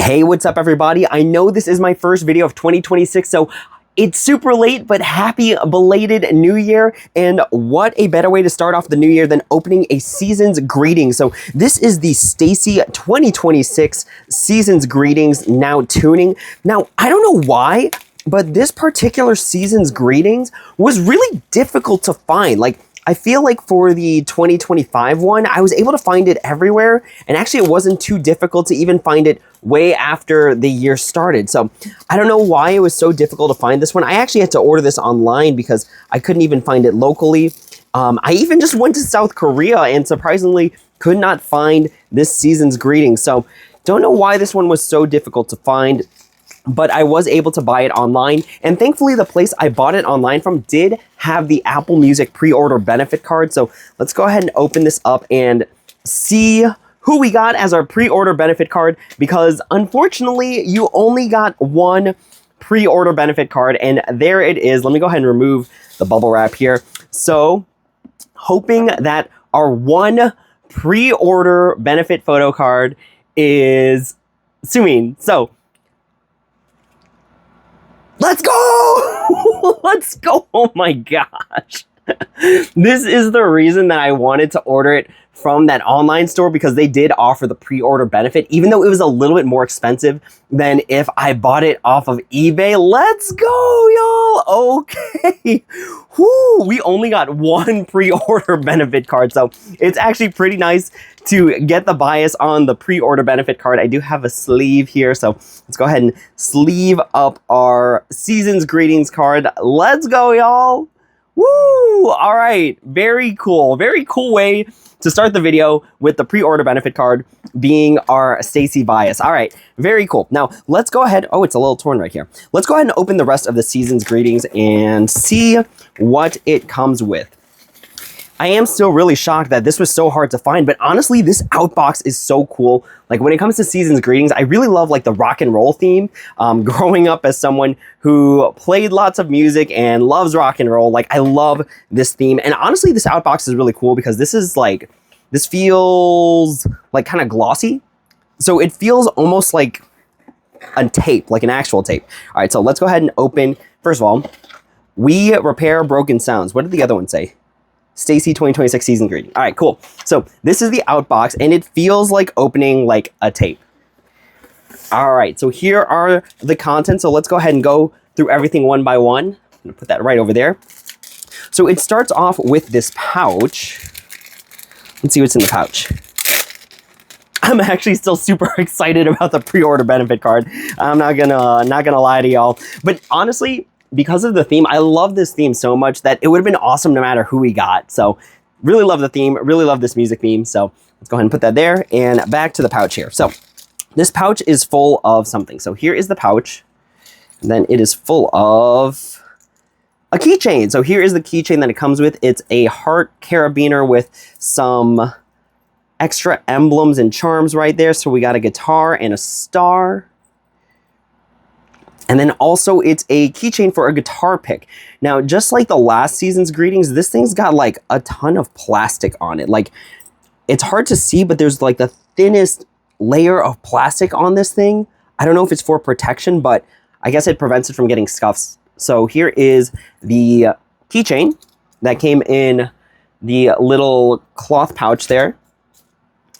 Hey, what's up everybody? I know this is my first video of 2026, so it's super late, but happy belated new year. And what a better way to start off the new year than opening a season's greetings. So this is the STAYC 2026 season's greetings now tuning. Now, I don't know why, but this particular season's greetings was really difficult to find. Like, I feel like for the 2025 one, I was able to find it everywhere. And actually it wasn't too difficult to even find it way after the year started. So I don't know why it was so difficult to find this one. I actually had to order this online because I couldn't even find it locally. I even just went to South Korea and surprisingly could not find this season's greeting. So don't know why this one was so difficult to find, but I was able to buy it online. And thankfully the place I bought it online from did have the Applemusic pre-order benefit card. So let's go ahead and open this up and see who we got as our pre-order benefit card, because unfortunately you only got one pre-order benefit card, and there it is. Let me go ahead and remove the bubble wrap here. So hoping that our one pre-order benefit photo card is Sumin. So let's go! Let's go! Oh my gosh. This is the reason that I wanted to order it from that online store, because they did offer the pre-order benefit, even though it was a little bit more expensive than if I bought it off of eBay. Let's go, y'all! Okay. Whoo! We only got one pre-order benefit card, so it's actually pretty nice to get the bias on the pre-order benefit card. I do have a sleeve here, so let's go ahead and sleeve up our season's greetings card. Let's go, y'all! Woo! All right, very cool way to start the video with the pre-order benefit card being our STAYC bias. All right, very cool. Now let's go ahead. Oh, it's a little torn right here. Let's go ahead and open the rest of the season's greetings and see what it comes with. I am still really shocked that this was so hard to find, but honestly, this Outbox is so cool. Like, when it comes to season's greetings, I really love like the rock and roll theme. Growing up as someone who played lots of music and loves rock and roll, like I love this theme. And honestly, this Outbox is really cool because this feels like kind of glossy. So it feels almost like a tape, like an actual tape. All right, so let's go ahead and open. First of all, we repair broken sounds. What did the other one say? STAYC 2026 season greeting. All right, cool. So this is the Outbox, and it feels like opening like a tape. All right, so here are the contents. So let's go ahead and go through everything one by one. I'm gonna put that right over there. So it starts off with this pouch. Let's see what's in the pouch. I'm actually still super excited about the pre-order benefit card. I'm not gonna lie to y'all, but honestly, because of the theme, I love this theme so much that it would have been awesome no matter who we got. So really love the theme, really love this music theme. So let's go ahead and put that there, and back to the pouch here. So this pouch is full of something. So here is the pouch, and then it is full of a keychain. So here is the keychain that it comes with. It's a heart carabiner with some extra emblems and charms right there. So we got a guitar and a star. And then also it's a keychain for a guitar pick. Now, just like the last season's greetings, this thing's got like a ton of plastic on it. Like, it's hard to see, but there's like the thinnest layer of plastic on this thing. I don't know if it's for protection, but I guess it prevents it from getting scuffs. So here is the keychain that came in the little cloth pouch there.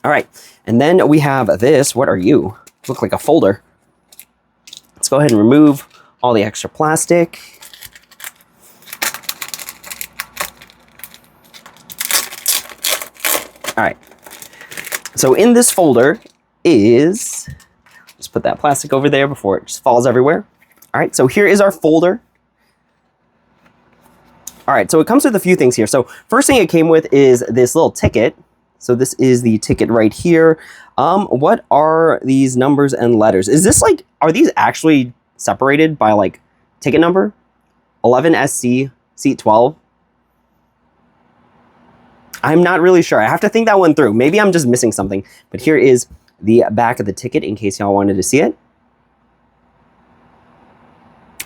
All right, and then we have this. What are you? Look like a folder. Let's go ahead and remove all the extra plastic. All right. So in this folder is, just put that plastic over there before it just falls everywhere. All right, so here is our folder. All right, so it comes with a few things here. So first thing it came with is this little ticket. So this is the ticket right here. What are these numbers and letters? Is this like, are these actually separated by like ticket number? 11SC, seat 12? I'm not really sure. I have to think that one through. Maybe I'm just missing something. But here is the back of the ticket in case y'all wanted to see it.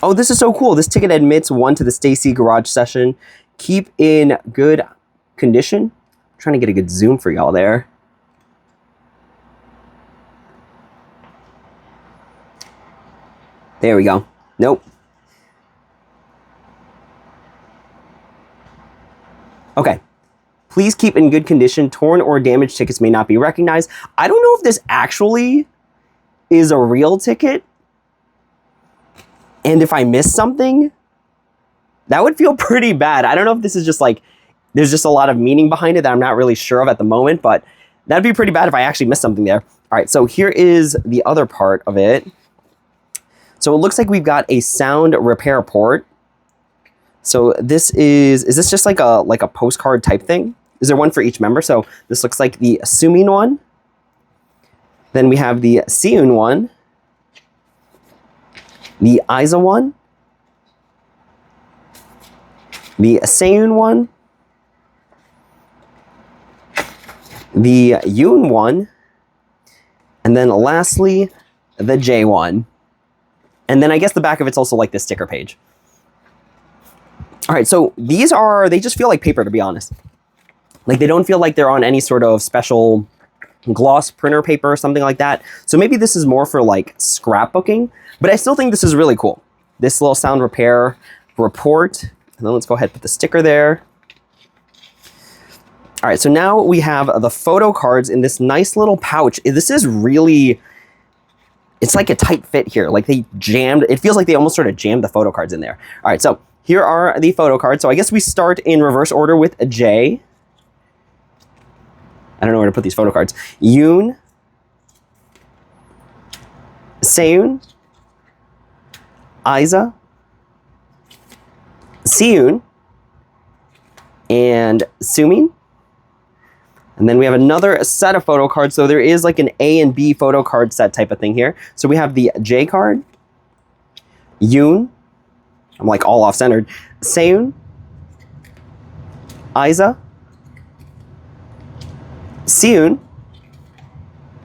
Oh, this is so cool. This ticket admits one to the STAYC garage session. Keep in good condition. I'm trying to get a good zoom for y'all there. There we go. Nope. Okay. Please keep in good condition. Torn or damaged tickets may not be recognized. I don't know if this actually is a real ticket. And if I miss something, that would feel pretty bad. I don't know if this is just like, there's just a lot of meaning behind it that I'm not really sure of at the moment, but that'd be pretty bad if I actually missed something there. All right, so here is the other part of it. So it looks like we've got a sound repair port. So this is this just like a postcard type thing? Is there one for each member? So this looks like the Assuming one. Then we have the Seun one. The Isa one. The Seun one. The Yoon one. And then lastly, the J one. And then I guess the back of it's also like this sticker page. All right, so these they just feel like paper, to be honest. Like they don't feel like they're on any sort of special gloss printer paper or something like that. So maybe this is more for like scrapbooking, but I still think this is really cool. This little sound repair report. And then let's go ahead and put the sticker there. All right, so now we have the photo cards in this nice little pouch. This is really, it's like a tight fit here. Like they jammed, it feels like they almost sort of jammed the photo cards in there. All right, so here are the photo cards. So I guess we start in reverse order with a J. I don't know where to put these photo cards. Yoon, Seun, Isa, Seun, and Sumin. And then we have another set of photo cards. So there is like an A and B photo card set type of thing here. So we have the J card, Yoon, I'm like all off-centered, Seun, Isa, Seun,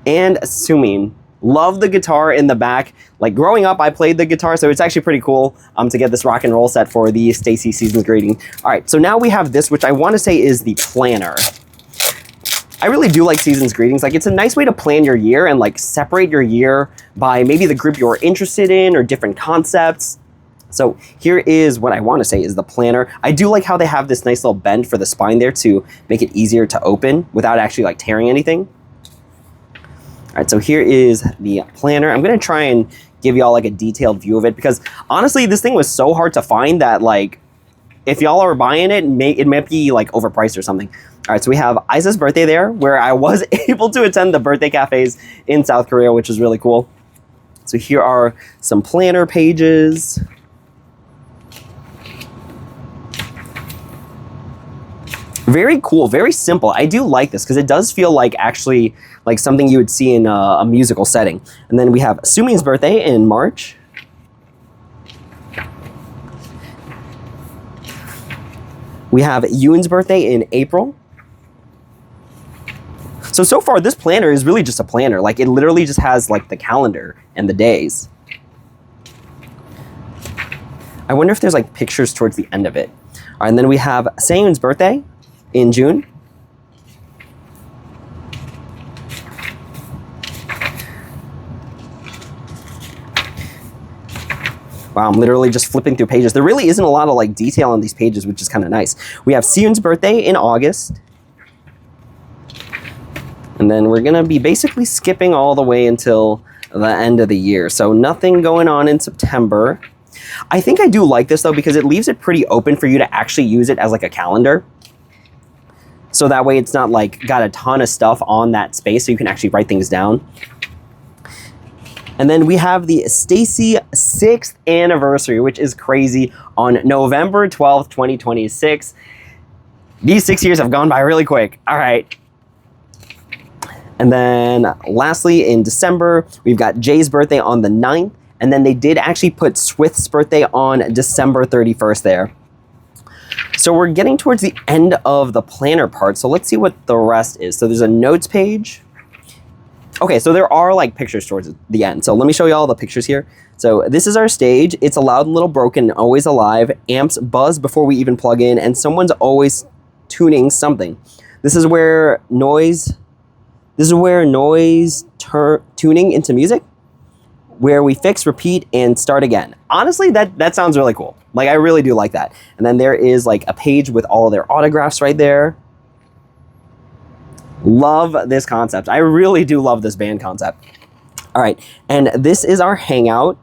and Sumin. Love the guitar in the back. Like growing up, I played the guitar, so it's actually pretty cool to get this rock and roll set for the STAYC Seasons Greeting. All right, so now we have this, which I want to say is the planner. I really do like Seasons Greetings. Like it's a nice way to plan your year and like separate your year by maybe the group you're interested in or different concepts. So here is what I want to say is the planner. I do like how they have this nice little bend for the spine there to make it easier to open without actually like tearing anything. All right, so here is the planner. I'm gonna try and give y'all like a detailed view of it because honestly, this thing was so hard to find that like, if y'all are buying it, it might be like overpriced or something. All right, so we have Isa's birthday there where I was able to attend the birthday cafes in South Korea, which is really cool. So here are some planner pages. Very cool, very simple. I do like this because it does feel like actually like something you would see in a musical setting. And then we have Sumin's birthday in March. We have Yoon's birthday in April. So far this planner is really just a planner. Like it literally just has like the calendar and the days. I wonder if there's like pictures towards the end of it. All right, and then we have Seun's birthday in June. Wow, I'm literally just flipping through pages. There really isn't a lot of like detail on these pages, which is kind of nice. We have Seun's birthday in August. And then we're gonna be basically skipping all the way until the end of the year. So nothing going on in September. I think I do like this though because it leaves it pretty open for you to actually use it as like a calendar. So that way it's not like got a ton of stuff on that space so you can actually write things down. And then we have the STAYC 6th anniversary, which is crazy, on November 12th, 2026. These 6 years have gone by really quick. All right. And then lastly, in December, we've got Jay's birthday on the 9th. And then they did actually put Swith's birthday on December 31st there. So we're getting towards the end of the planner part. So let's see what the rest is. So there's a notes page. Okay, so there are like pictures towards the end. So let me show you all the pictures here. So this is our stage. It's a loud and little broken, always alive. Amps buzz before we even plug in, and someone's always tuning something. This is where noise tuning into music. where we fix, repeat, and start again. Honestly, that sounds really cool. Like, I really do like that. And then there is like a page with all their autographs right there. Love this concept. I really do love this band concept. All right, and this is our hangout.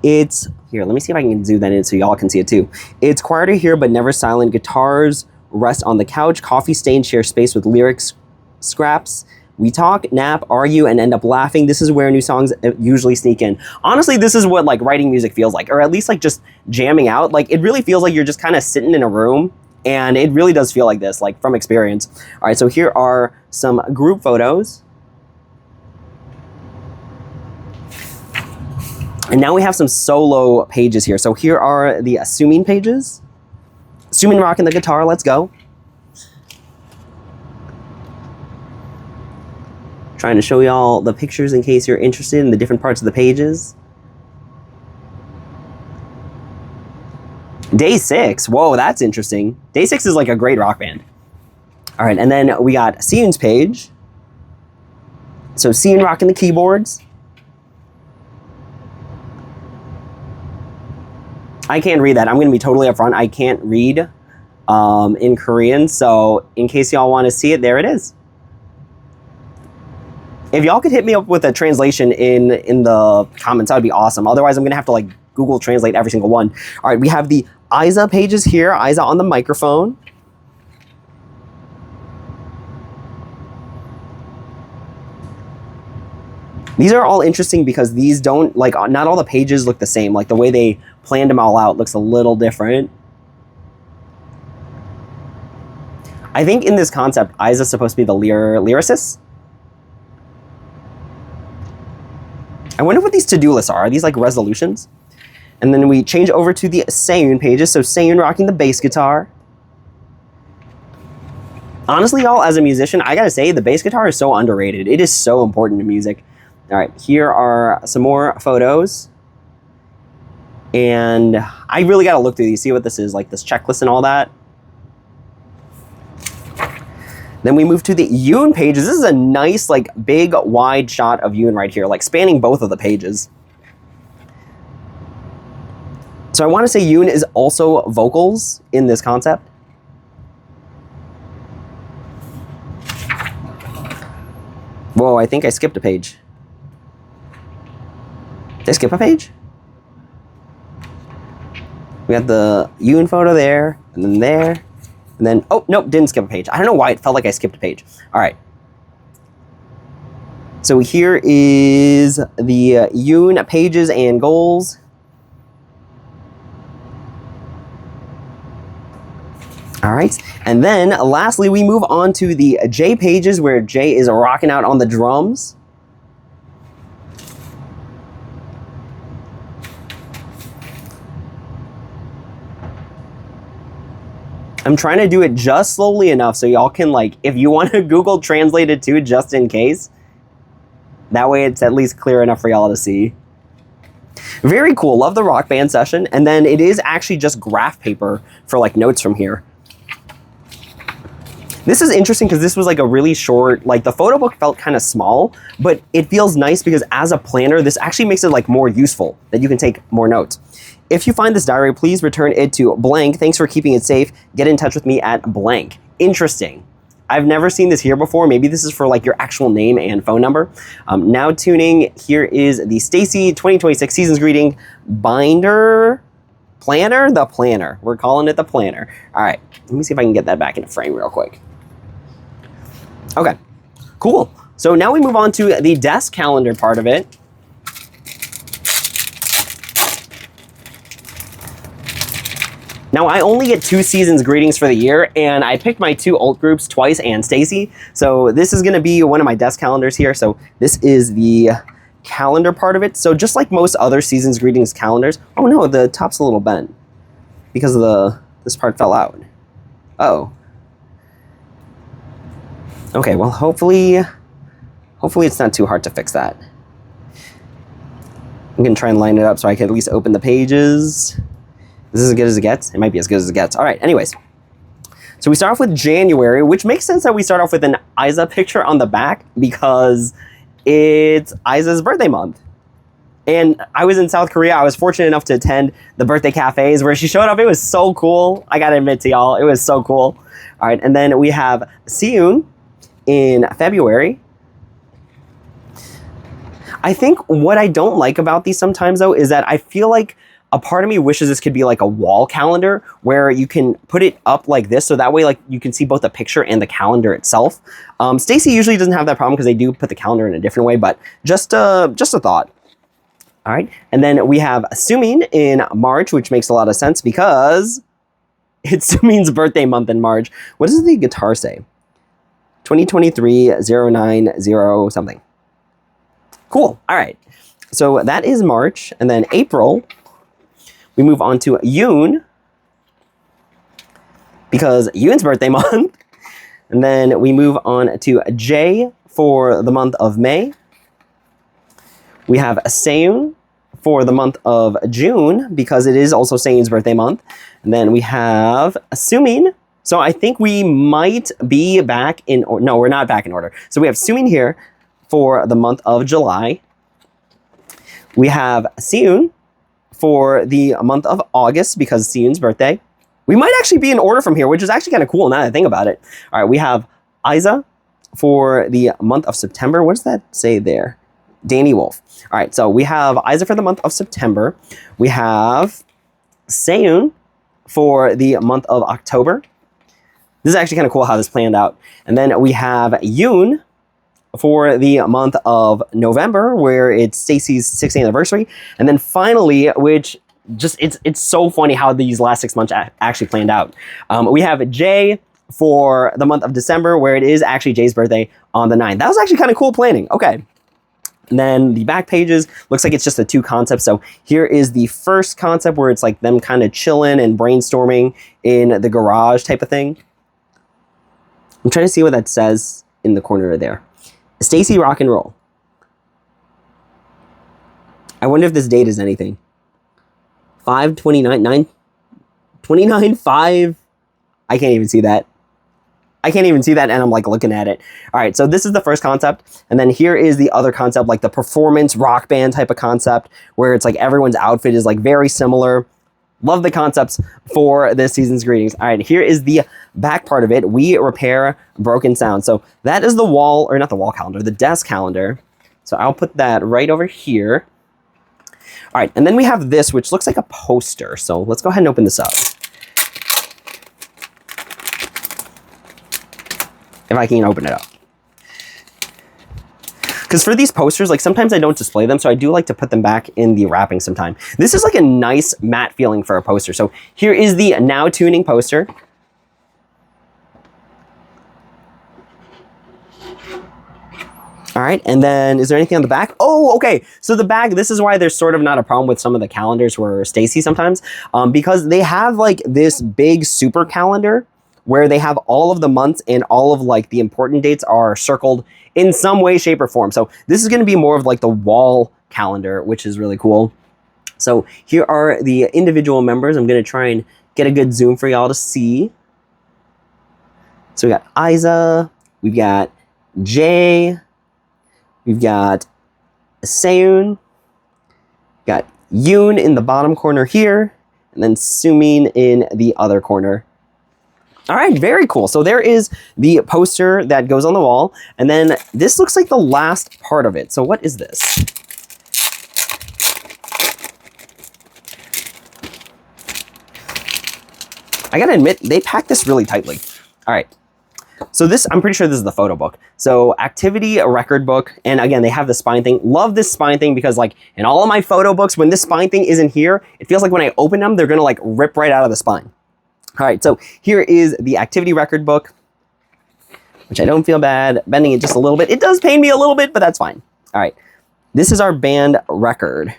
It's, here, let me see if I can zoom that in so y'all can see it too. It's quieter here, but never silent. Guitars rest on the couch. Coffee stains share space with lyrics scraps. We talk, nap, argue, and end up laughing. This is where new songs usually sneak in. Honestly, this is what like writing music feels like, or at least like just jamming out. Like, it really feels like you're just kind of sitting in a room, and it really does feel like this, like from experience. All right, so here are some group photos. And now we have some solo pages here. So here are the Assuming pages. Assuming rocking the guitar, let's go. Trying to show y'all the pictures in case you're interested in the different parts of the pages. Day 6, whoa, that's interesting. Day 6 is like a great rock band. All right, and then we got Seun's page. So Seun rocking the keyboards. I can't read that. I'm going to be totally upfront. I can't read in Korean, so in case y'all want to see it, there it is. If y'all could hit me up with a translation in the comments, that would be awesome. Otherwise, I'm going to have to like Google Translate every single one. All right, we have the Isa pages here. Isa on the microphone. These are all interesting because these don't, like, not all the pages look the same. Like, the way they planned them all out looks a little different. I think in this concept, Isa's supposed to be the lyricist. I wonder what these to-do lists are. Are these like resolutions? And then we change over to the Seun pages. So Seun rocking the bass guitar. Honestly, y'all, as a musician, I gotta say, the bass guitar is so underrated. It is so important to music. All right, here are some more photos. And I really gotta look through these, see what this is, like this checklist and all that. Then we move to the Yoon pages. This is a nice, like, big, wide shot of Yoon right here, like spanning both of the pages. So I want to say Yoon is also vocals in this concept. Whoa, I think I skipped a page. Did I skip a page? We got the Yoon photo there, and then there. And then, oh, nope, didn't skip a page. I don't know why it felt like I skipped a page. All right. So here is the Yoon pages and goals. All right. And then lastly, we move on to the J pages where Jay is rocking out on the drums. I'm trying to do it just slowly enough so y'all can, like, if you want to Google Translate it too, just in case. That way it's at least clear enough for y'all to see. Very cool. Love the Rock Band session. And then it is actually just graph paper for, like, notes from here. This is interesting because this was like a really short, like the photo book felt kind of small, but it feels nice because as a planner, this actually makes it like more useful that you can take more notes. If you find this diary, please return it to blank. Thanks for keeping it safe. Get in touch with me at blank. Interesting. I've never seen this here before. Maybe this is for like your actual name and phone number. Now tuning, here is the STAYC 2026 Seasons Greeting Binder Planner. The planner. We're calling it the planner. All right, let me see if I can get that back in a frame real quick. Okay, cool. So now we move on to the desk calendar part of it. Now, I only get 2 seasons greetings for the year, and I picked my 2 alt groups, Twice and STAYC. So this is gonna be one of my desk calendars here. So this is the calendar part of it. So just like most other seasons greetings calendars, oh no, the top's a little bent because of this part fell out. Uh-oh. Okay, well, hopefully it's not too hard to fix that. I'm gonna try and line it up so I can at least open the pages. Is this as good as it gets? It might be as good as it gets. All right, anyways. So we start off with January, which makes sense that we start off with an Isa picture on the back because it's Isa's birthday month. And I was in South Korea. I was fortunate enough to attend the birthday cafes where she showed up. It was so cool. I gotta admit to y'all, it was so cool. All right, and then we have Seyoon in February. I think what I don't like about these sometimes though is that I feel like a part of me wishes this could be like a wall calendar where you can put it up like this, so that way like you can see both the picture and the calendar itself. STAYC usually doesn't have that problem because they do put the calendar in a different way, but just a thought. All right, and then we have Sumin in March, which makes a lot of sense because it's Sumin's birthday month in March. What does the guitar say? 2023-090 something. Cool. All right. So that is March. And then April, we move on to Yoon because Yoon's birthday month. And then we move on to Jae for the month of May. We have Seyoon for the month of June because it is also Seyoon's birthday month. And then we have Sumin. So I think we might be back in, no, we're not back in order. So we have Sumin here for the month of July. We have Seyoon for the month of August because it's Seyoon's birthday. We might actually be in order from here, which is actually kind of cool now that I think about it. All right, we have Isa for the month of September. What does that say there? Danny Wolf. All right, so we have Isa for the month of September. We have Seyoon for the month of October. This is actually kind of cool how this planned out. And then we have Yoon for the month of November, where it's STAYC's 6th anniversary. And then finally, which just, it's so funny how these last 6 months actually planned out. We have Jae for the month of December, where it is actually Jae's birthday on the 9th. That was actually kind of cool planning. Okay. And then the back pages, looks like it's just the 2 concepts. So here is the first concept where it's like them kind of chilling and brainstorming in the garage type of thing. I'm trying to see what that says in the corner there. STAYC Rock and Roll. I wonder if this date is anything. 5/29, 9/29, 5. I can't even see that. I can't even see that, and I'm like looking at it. All right, so this is the first concept, and then here is the other concept, like the performance rock band type of concept, where it's like everyone's outfit is like very similar. Love the concepts for this season's greetings. All right, here is the back part of it. We repair broken sound. So that is the wall, or not the wall calendar, the desk calendar. So I'll put that right over here. All right, and then we have this, which looks like a poster. So let's go ahead and open this up. If I can open it up. Because for these posters, like sometimes I don't display them, so I do like to put them back in the wrapping sometime. This is like a nice matte feeling for a poster. So here is the Now Tuning poster. All right, and then is there anything on the back? Oh, okay. So the back, this is why there's sort of not a problem with some of the calendars for STAYC sometimes, because they have like this big super calendar where they have all of the months and all of like the important dates are circled in some way, shape, or form. So this is gonna be more of like the wall calendar, which is really cool. So here are the individual members. I'm gonna try and get a good zoom for y'all to see. So we got Isa, we've got Jae, we've got Seyoon, got Yoon in the bottom corner here, and then Sumin in the other corner. All right, very cool. So there is the poster that goes on the wall, and then this looks like the last part of it. So what is this? I gotta admit, they packed this really tightly. All right, so this, I'm pretty sure this is the photo book. So activity, a record book, and again, they have the spine thing. Love this spine thing because like in all of my photo books, when this spine thing isn't here, it feels like when I open them, they're gonna like rip right out of the spine. All right, so here is the activity record book, which I don't feel bad bending it just a little bit. It does pain me a little bit, but that's fine. All right, this is our band record.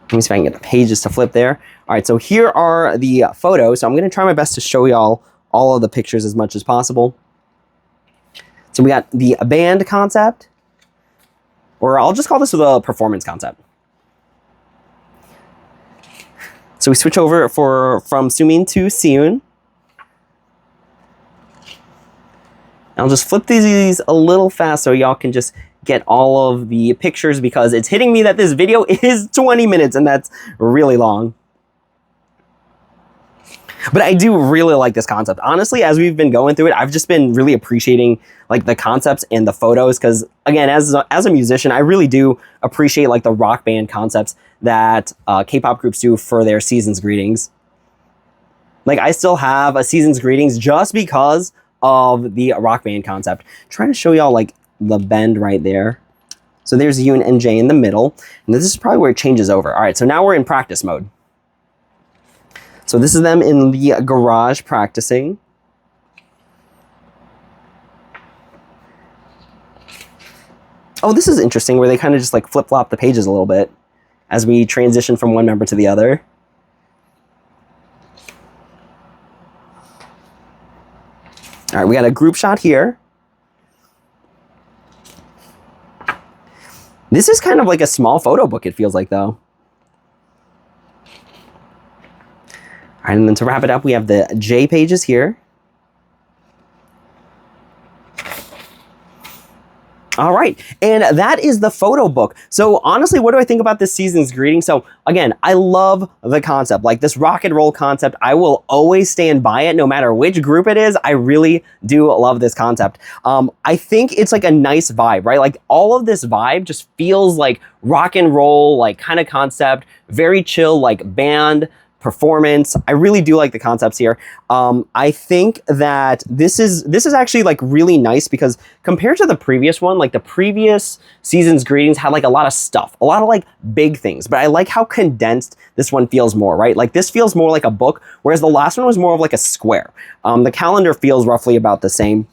Let me see if I can get the pages to flip there. All right, so here are the photos. So I'm gonna try my best to show y'all all of the pictures as much as possible. So we got the band concept, or I'll just call this the performance concept. So we switch over from Sumin to Seyoon. I'll just flip these a little fast so y'all can just get all of the pictures, because it's hitting me that this video is 20 minutes and that's really long. But I do really like this concept. Honestly, as we've been going through it, I've just been really appreciating like the concepts and the photos, because again, as a musician, I really do appreciate like the rock band concepts that K-pop groups do for their season's greetings. Like I still have a season's greetings just because of the rock band concept. I'm trying to show y'all like the bend right there. So there's U and J in the middle, and this is probably where it changes over. All right, so now we're in practice mode. So this is them in the garage practicing. Oh, this is interesting, where they kind of just like flip-flop the pages a little bit as we transition from one member to the other. All right, we got a group shot here. This is kind of like a small photo book, it feels like, though. All right, and then to wrap it up, we have the J pages here. All right, and that is the photo book. So honestly, what do I think about this season's greeting? So again, I love the concept, like this rock and roll concept. I will always stand by it no matter which group it is. I really do love this concept. I think it's like a nice vibe, right? Like all of this vibe just feels like rock and roll, like kind of concept, very chill, like band performance. I really do like the concepts here. I think that this is actually like really nice, because compared to the previous one, like the previous season's greetings had like a lot of stuff, a lot of like big things, but I like how condensed this one feels more, right? Like this feels more like a book, whereas the last one was more of like a square. The calendar feels roughly about the same.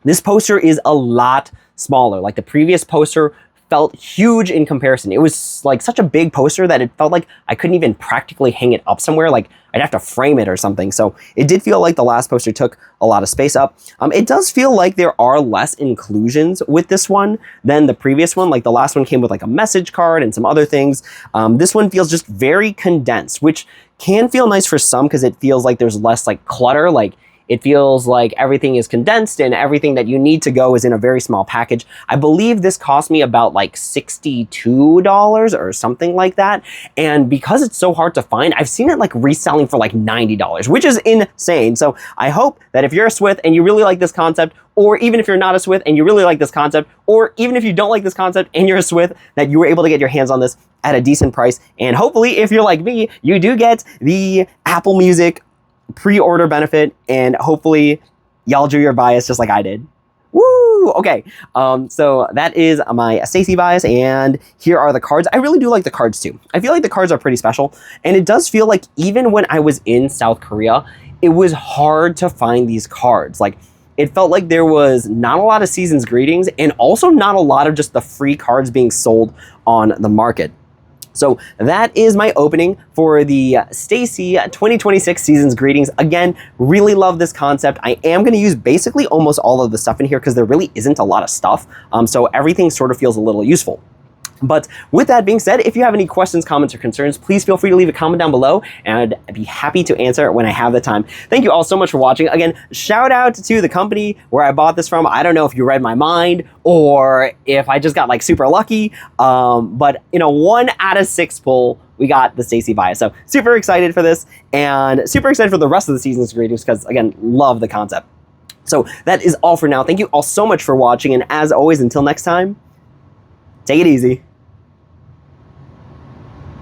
This poster is a lot smaller. Like the previous poster felt huge in comparison. It was like such a big poster that it felt like I couldn't even practically hang it up somewhere. Like I'd have to frame it or something. So it did feel like the last poster took a lot of space up. It does feel like there are less inclusions with this one than the previous one. Like the last one came with like a message card and some other things. This one feels just very condensed, which can feel nice for some because it feels like there's less like clutter. Like it feels like everything is condensed and everything that you need to go is in a very small package. I believe this cost me about like $62 or something like that. And because it's so hard to find, I've seen it like reselling for like $90, which is insane. So I hope that if you're a Swith and you really like this concept, or even if you're not a Swith and you really like this concept, or even if you don't like this concept and you're a Swith, that you were able to get your hands on this at a decent price. And hopefully, if you're like me, you do get the Applemusic pre-order benefit, and hopefully y'all drew your bias just like I did. Woo! Okay, so that is my STAYC bias, and here are the cards. I really do like the cards too. I feel like the cards are pretty special, and it does feel like even when I was in South Korea, it was hard to find these cards. Like, it felt like there was not a lot of season's greetings, and also not a lot of just the free cards being sold on the market. So that is my opening for the STAYC 2026 Season's Greetings. Again, really love this concept. I am going to use basically almost all of the stuff in here because there really isn't a lot of stuff. So everything sort of feels a little useful. But with that being said, if you have any questions, comments, or concerns, please feel free to leave a comment down below, and I'd be happy to answer when I have the time. Thank you all so much for watching. Again, shout out to the company where I bought this from. I don't know if you read my mind or if I just got like super lucky, but in a 1 out of 6 pull, we got the STAYC bias. So super excited for this, and super excited for the rest of the season's greetings because, again, love the concept. So that is all for now. Thank you all so much for watching, and as always, until next time, take it easy.